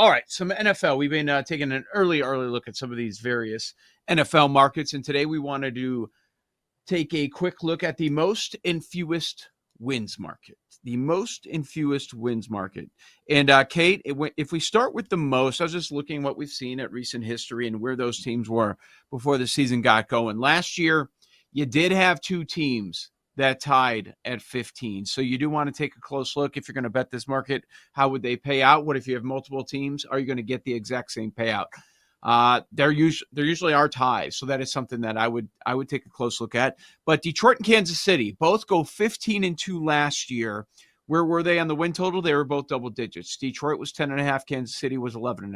All right, some NFL. We've been taking an early look at some of these various NFL markets, and today we wanted to take a quick look at the most and fewest wins market. The most and fewest wins market. And Kate, if we start with the most, I was just looking what we've seen at recent history and where those teams were before the season got going. Last year, you did have two teams that tied at 15. So you do want to take a close look. If you're going to bet this market, how would they pay out? What if you have multiple teams? Are you going to get the exact same payout? There usually are ties, so that is something that I would take a close look at. But Detroit and Kansas City both go 15-2 last year. Where were they on the win total? They were both double digits. Detroit was 10.5. Kansas City was 11.5.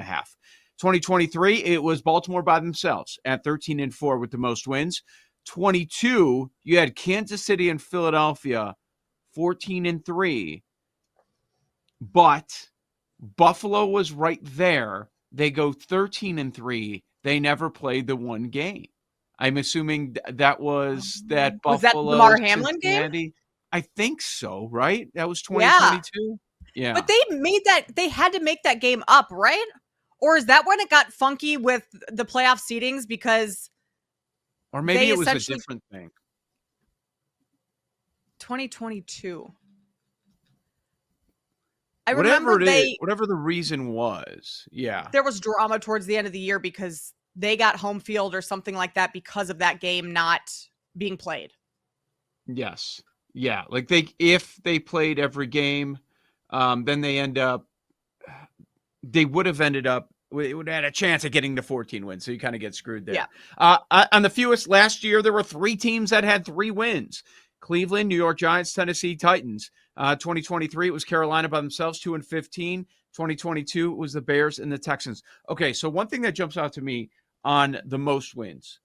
2023, it was Baltimore by themselves at 13-4 with the most wins. 22, you had Kansas City and Philadelphia 14-3, but Buffalo was right there. They go 13-3. They never played the one game. I'm assuming that was that Buffalo. Was that the Lamar Hamlin game? I think so, right? That was 2022. Yeah. But they had to make that game up, right? Or is that when it got funky with the playoff seedings because or maybe it was a different thing. 2022. Whatever the reason was, yeah. There was drama towards the end of the year because they got home field or something like that because of that game not being played. Yes. Yeah. Like if they played every game, then they would have ended up, it would have had a chance at getting to 14 wins. So you kind of get screwed there. Yeah. On the fewest last year, there were 3 teams that had 3 wins. Cleveland, New York Giants, Tennessee Titans. 2023, it was Carolina by themselves, 2-15. 2022, it was the Bears and the Texans. Okay, so one thing that jumps out to me on the most wins,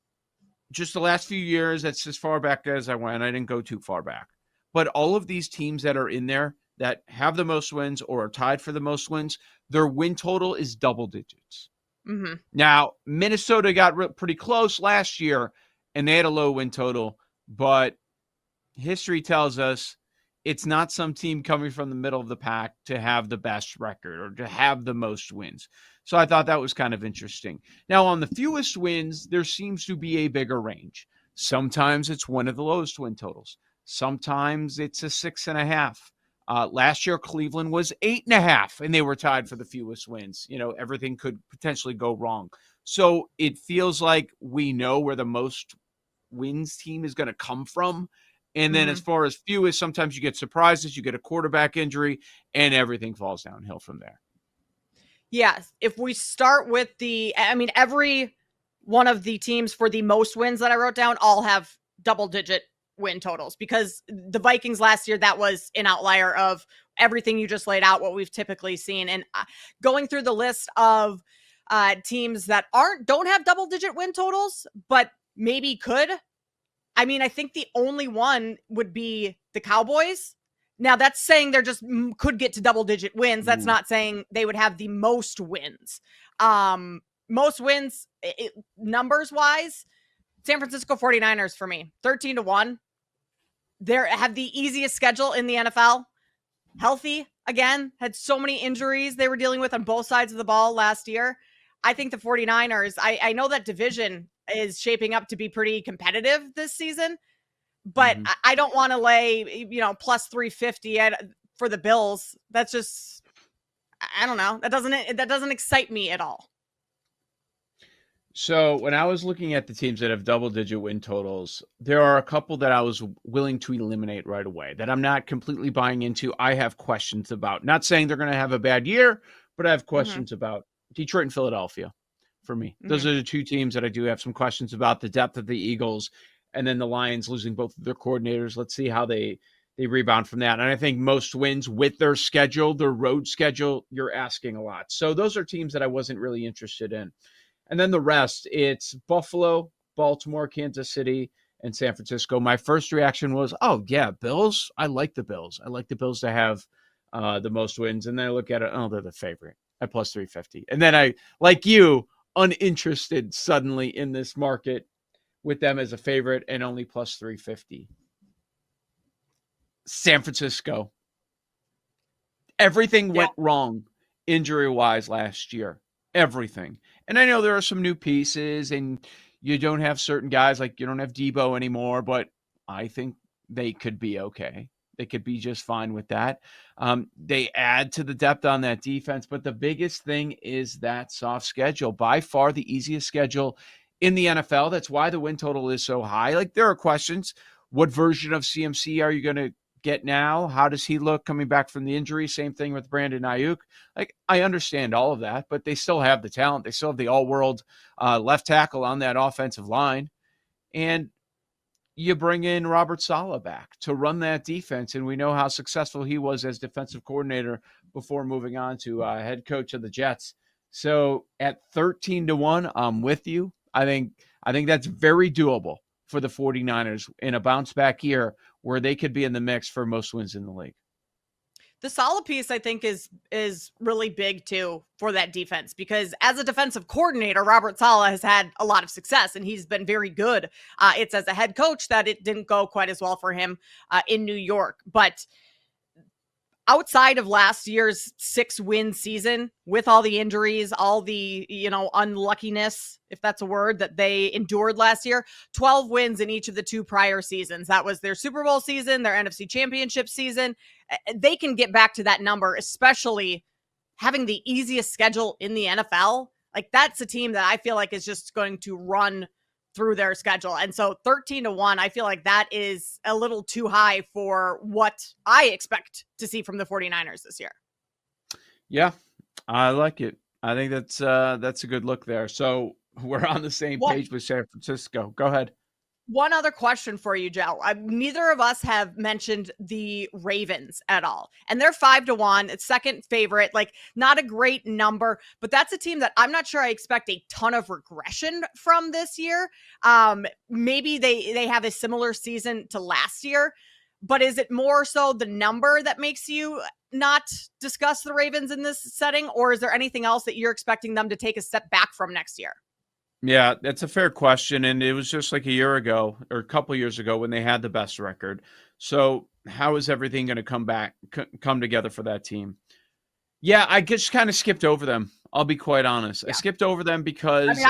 just the last few years, that's as far back as I went. I didn't go too far back. But all of these teams that are in there that have the most wins or are tied for the most wins, their win total is double digits. Mm-hmm. Now, Minnesota got pretty close last year, and they had a low win total, but history tells us it's not some team coming from the middle of the pack to have the best record or to have the most wins. So I thought that was kind of interesting. Now, on the fewest wins, there seems to be a bigger range. Sometimes it's one of the lowest win totals. Sometimes it's a 6.5. Last year, Cleveland was 8.5, and they were tied for the fewest wins. Everything could potentially go wrong. So it feels like we know where the most wins team is going to come from. And then as far as fewest, sometimes you get surprises, you get a quarterback injury, and everything falls downhill from there. Yes. If we start with every one of the teams for the most wins that I wrote down all have double-digit win totals because the Vikings last year, that was an outlier of everything you just laid out, what we've typically seen. And going through the list of teams that don't have double-digit win totals, but maybe could, I think the only one would be the Cowboys. Now, that's saying they're just could get to double-digit wins. That's not saying they would have the most wins. Most wins, numbers-wise, San Francisco 49ers for me, 13-1. They have the easiest schedule in the NFL. Healthy, again, had so many injuries they were dealing with on both sides of the ball last year. I think the 49ers, I know that division is shaping up to be pretty competitive this season, but I don't want to lay, plus 350 for the Bills. That's just, I don't know. That doesn't excite me at all. So when I was looking at the teams that have double-digit win totals, there are a couple that I was willing to eliminate right away that I'm not completely buying into. I have questions about. Not saying they're going to have a bad year, but I have questions about Detroit and Philadelphia. For me, those are the two teams that I do have some questions about. The depth of the Eagles, and then the Lions losing both of their coordinators. Let's see how they rebound from that. And I think most wins with their schedule, their road schedule, you're asking a lot. So those are teams that I wasn't really interested in. And then the rest, it's Buffalo, Baltimore, Kansas City, and San Francisco. My first reaction was, oh, yeah, Bills. I like the Bills. I like the Bills to have the most wins. And then I look at it, they're the favorite at plus 350. And then I, like you, uninterested suddenly in this market with them as a favorite and only plus 350. San Francisco. Everything went wrong injury-wise last year. Everything. And I know there are some new pieces, and you don't have certain guys, like you don't have Debo anymore, but I think they could be okay. They could be just fine with that. They add to the depth on that defense, but the biggest thing is that soft schedule. By far the easiest schedule in the NFL. That's why the win total is so high. Like, there are questions. What version of CMC are you going to get now? How does he look coming back from the injury? Same thing with Brandon Ayuk. Like, I understand all of that, but they still have the talent. They still have the all-world left tackle on that offensive line. And you bring in Robert Saleh back to run that defense, and we know how successful he was as defensive coordinator before moving on to head coach of the Jets. So at 13-1, I'm with you. I think that's very doable for the 49ers in a bounce-back year where they could be in the mix for most wins in the league. The Saleh piece, I think, is really big, too, for that defense, because as a defensive coordinator, Robert Saleh has had a lot of success, and he's been very good. It's as a head coach that it didn't go quite as well for him in New York. But outside of last year's 6-win season, with all the injuries, all the, unluckiness, if that's a word, that they endured last year, 12 wins in each of the 2 prior seasons. That was their Super Bowl season, their NFC Championship season. They can get back to that number, especially having the easiest schedule in the NFL. Like, that's a team that I feel like is just going to run through their schedule. And so 13-1, I feel like that is a little too high for what I expect to see from the 49ers this year. Yeah, I like it. I think that's a good look there. So we're on the same page with San Francisco. Go ahead. One other question for you, Joe. Neither of us have mentioned the Ravens at all. And they're 5-1. It's second favorite. Like, not a great number, but that's a team that I'm not sure I expect a ton of regression from this year. Maybe they have a similar season to last year, but is it more so the number that makes you not discuss the Ravens in this setting? Or is there anything else that you're expecting them to take a step back from next year? Yeah, that's a fair question. And it was just like a year ago or a couple years ago when they had the best record. So how is everything going to come together for that team? Yeah, I just kind of skipped over them. I'll be quite honest. Yeah. I skipped over them because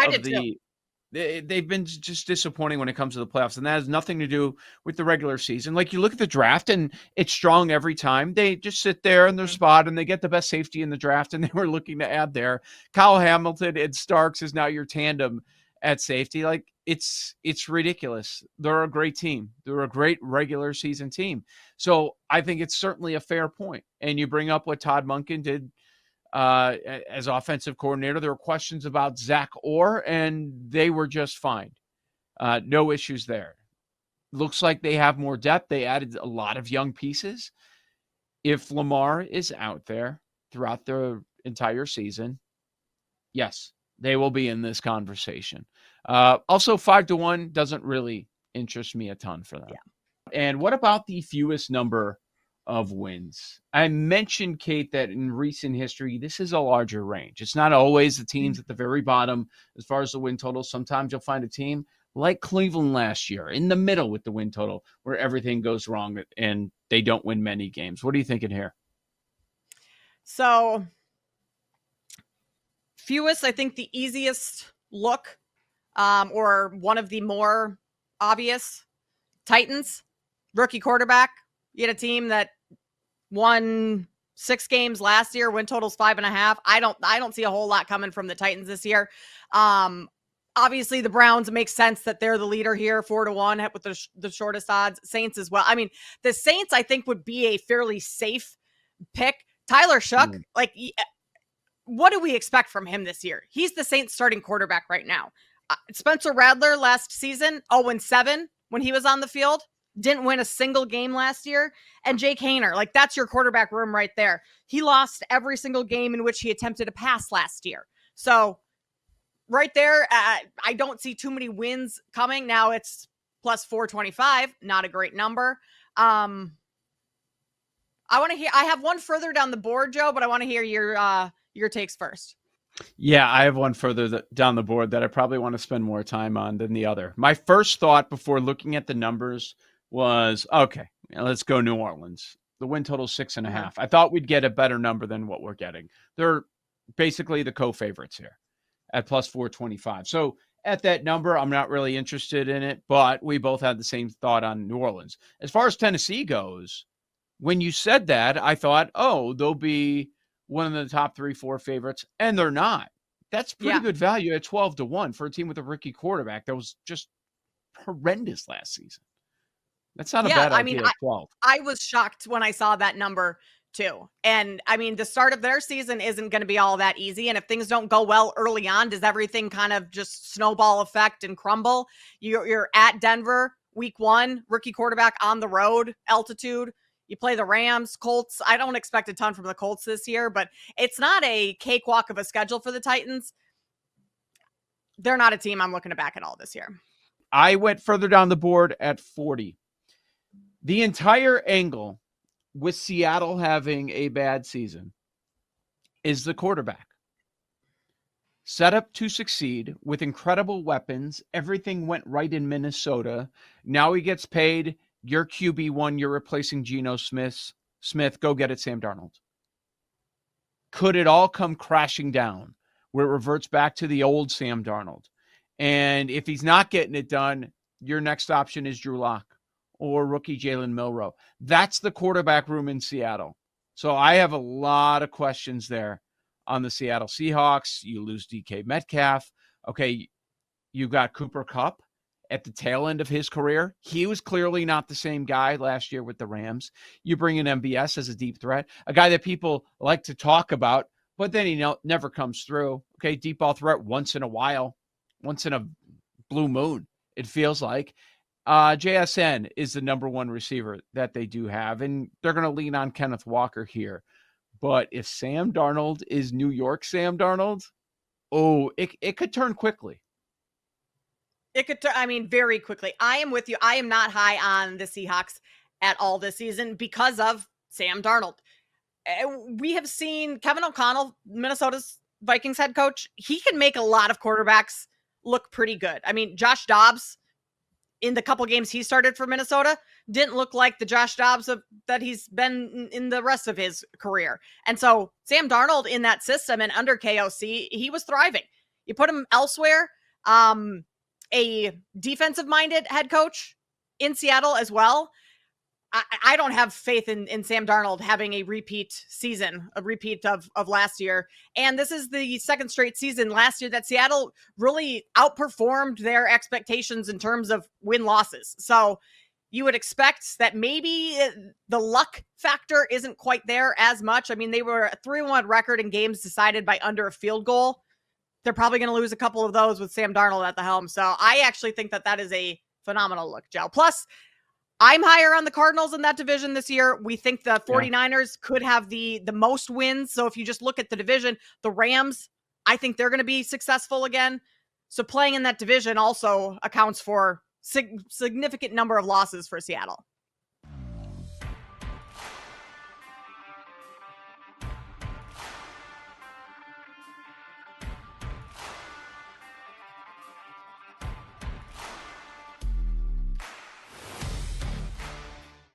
they've been just disappointing when it comes to the playoffs. And that has nothing to do with the regular season. Like, you look at the draft and it's strong every time. They just sit there in their spot and they get the best safety in the draft, and they were looking to add there. Kyle Hamilton and Starks is now your tandem at safety. Like, it's ridiculous. They're a great team. They're a great regular season team. So I think it's certainly a fair point. And you bring up what Todd Monken did as offensive coordinator. There were questions about Zach Orr, and they were just fine. No issues there. Looks like they have more depth. They added a lot of young pieces. If Lamar is out there throughout the entire season, yes, they will be in this conversation. Also, 5-1 doesn't really interest me a ton for them. Yeah. And what about the fewest number of wins? I mentioned, Kate, that in recent history, this is a larger range. It's not always the teams at the very bottom as far as the win total. Sometimes you'll find a team like Cleveland last year in the middle with the win total where everything goes wrong and they don't win many games. What are you thinking here? So fewest, I think the easiest look, or one of the more obvious, Titans, rookie quarterback. You had a team that won 6 games last year, win totals 5.5. I don't see a whole lot coming from the Titans this year. Obviously the Browns, it makes sense that they're the leader here, 4-1 with the shortest odds. Saints as well. I mean, the Saints, I think, would be a fairly safe pick. Tyler Shough, like, what do we expect from him this year? He's the Saints starting quarterback right now. Spencer Rattler last season, 0-7 when he was on the field. Didn't win a single game last year. And Jake Haener, like, that's your quarterback room right there. He lost every single game in which he attempted a pass last year. So right there, I don't see too many wins coming. Now it's plus 425, not a great number. I have one further down the board, Joe, but I want to hear your takes first. Yeah, I have one further down the board that I probably want to spend more time on than the other. My first thought before looking at the numbers was, okay, let's go New Orleans. The win total 6.5. I thought we'd get a better number than what we're getting. They're basically the co-favorites here at plus 425. So at that number, I'm not really interested in it, but we both had the same thought on New Orleans. As far as Tennessee goes, when you said that, I thought, oh, they'll be one of the top 3-4 favorites, and they're not. That's pretty good value at 12-1 for a team with a rookie quarterback that was just horrendous last season. That's not a bad idea at 12. I was shocked when I saw that number too. And I mean, the start of their season isn't going to be all that easy. And if things don't go well early on, does everything kind of just snowball effect and crumble? You're at Denver week 1, rookie quarterback on the road, altitude. You play the Rams, Colts. I don't expect a ton from the Colts this year, but it's not a cakewalk of a schedule for the Titans. They're not a team I'm looking to back at all this year. I went further down the board at 40. The entire angle with Seattle having a bad season is the quarterback. Set up to succeed with incredible weapons. Everything went right in Minnesota. Now he gets paid. You're QB1. You're replacing Geno Smith. Go get it, Sam Darnold. Could it all come crashing down where it reverts back to the old Sam Darnold? And if he's not getting it done, your next option is Drew Lock or rookie Jalen Milroe. That's the quarterback room in Seattle. So I have a lot of questions there on the Seattle Seahawks. You lose DK Metcalf. Okay, you got Cooper Kupp at the tail end of his career. He was clearly not the same guy last year with the Rams. You bring in MBS as a deep threat, a guy that people like to talk about, but then he never comes through. Okay, deep ball threat once in a while, once in a blue moon, it feels like. JSN is the number 1 receiver that they do have, and they're going to lean on Kenneth Walker here. But if Sam Darnold is New York Sam Darnold, it could turn quickly. It could, very quickly. I am with you. I am not high on the Seahawks at all this season because of Sam Darnold. We have seen Kevin O'Connell, Minnesota's Vikings head coach. He can make a lot of quarterbacks look pretty good. I mean, Josh Dobbs, in the couple games he started for Minnesota, didn't look like the Josh Dobbs that he's been in the rest of his career. And so Sam Darnold in that system and under KOC, he was thriving. You put him elsewhere, a defensive-minded head coach in Seattle as well. I don't have faith in Sam Darnold having a repeat season, a repeat of last year. And this is the second straight season last year that Seattle really outperformed their expectations in terms of win-losses. So you would expect that maybe the luck factor isn't quite there as much. I mean, they were a 3-1 record in games decided by under a field goal. They're probably going to lose a couple of those with Sam Darnold at the helm. So I actually think that is a phenomenal look, Joe. Plus, I'm higher on the Cardinals in that division this year. We think the 49ers could have the most wins. So if you just look at the division, the Rams, I think they're going to be successful again. So playing in that division also accounts for significant number of losses for Seattle.